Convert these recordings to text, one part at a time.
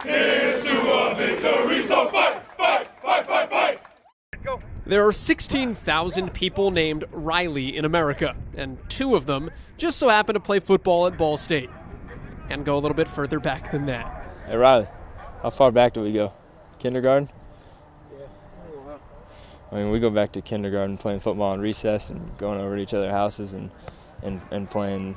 Here's to a victory, so fight, fight, fight, fight, fight! Go. There are 16,000 people named Riley in America, and 2 of them just so happen to play football at Ball State. And go a little bit further back than that. Hey Riley, how far back do we go? Kindergarten? Yeah. I mean, we go back to kindergarten playing football in recess and going over to each other's houses and playing.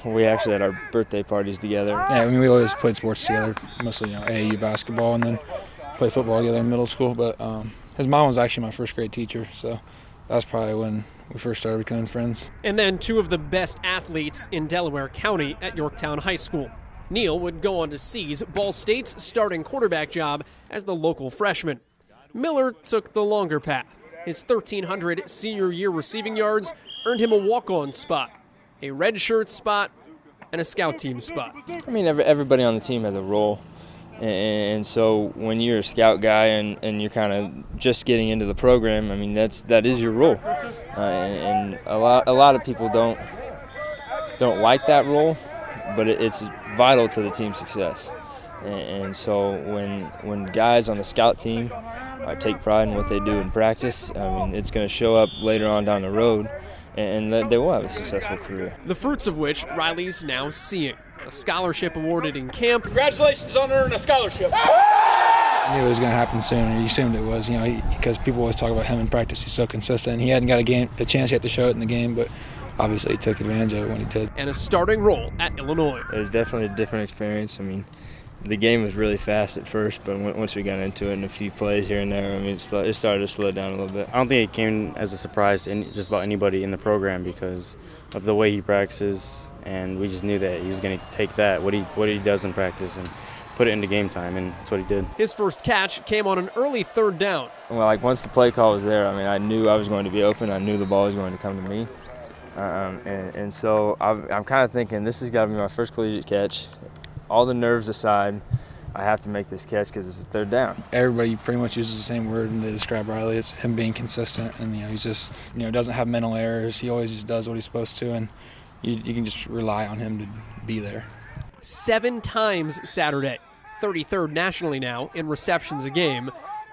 We actually had our birthday parties together. Yeah, I mean, we always played sports together, mostly AAU basketball, and then played football together in middle school. But his mom was actually my first grade teacher, so that's probably when we first started becoming friends. And then 2 of the best athletes in Delaware County at Yorktown High School. Neal would go on to seize Ball State's starting quarterback job as the local freshman. Miller took the longer path. His 1,300 senior year receiving yards earned him a walk-on spot, a redshirt spot, and a scout team spot. I mean, everybody on the team has a role. And so when you're a scout guy and you're kind of just getting into the program, I mean, that is your role. And a lot of people don't like that role, but it's vital to the team's success. And so when guys on the scout team take pride in what they do in practice, I mean, it's going to show up later on down the road, and they will have a successful career. The fruits of which Riley's now seeing. A scholarship awarded in camp. Congratulations on earning a scholarship. I knew it was going to happen soon, or you assumed it was, because people always talk about him in practice. He's so consistent. He hadn't got a chance yet to show it in the game, but obviously he took advantage of it when he did. And a starting role at Illinois. It was definitely a different experience. I mean, the game was really fast at first, but once we got into it and a few plays here and there, I mean, it started to slow down a little bit. I don't think it came as a surprise to just about anybody in the program because of the way he practices, and we just knew that he was going to take that, what he does in practice, and put it into game time, and that's what he did. His first catch came on an early 3rd down. Well, once the play call was there, I mean, I knew I was going to be open. I knew the ball was going to come to me. And so I'm kind of thinking this has got to be my first collegiate catch. All the nerves aside, I have to make this catch because it's a 3rd down. Everybody pretty much uses the same word when they describe Riley as him being consistent, and he's just doesn't have mental errors. He always just does what he's supposed to, and you can just rely on him to be there. 7 times Saturday, 33rd nationally now in receptions a game,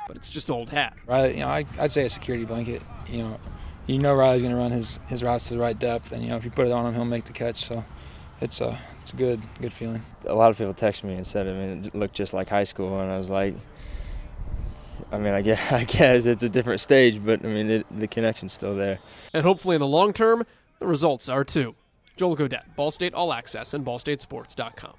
but it's just old hat. Riley, I'd say a security blanket. Riley's going to run his routes to the right depth, and if you put it on him, he'll make the catch. So it's a good feeling. A lot of people text me and said, it looked just like high school, and I was like, I guess it's a different stage, but the connection's still there. And hopefully in the long term, the results are too. Joel Godet, Ball State All Access, and BallStateSports.com.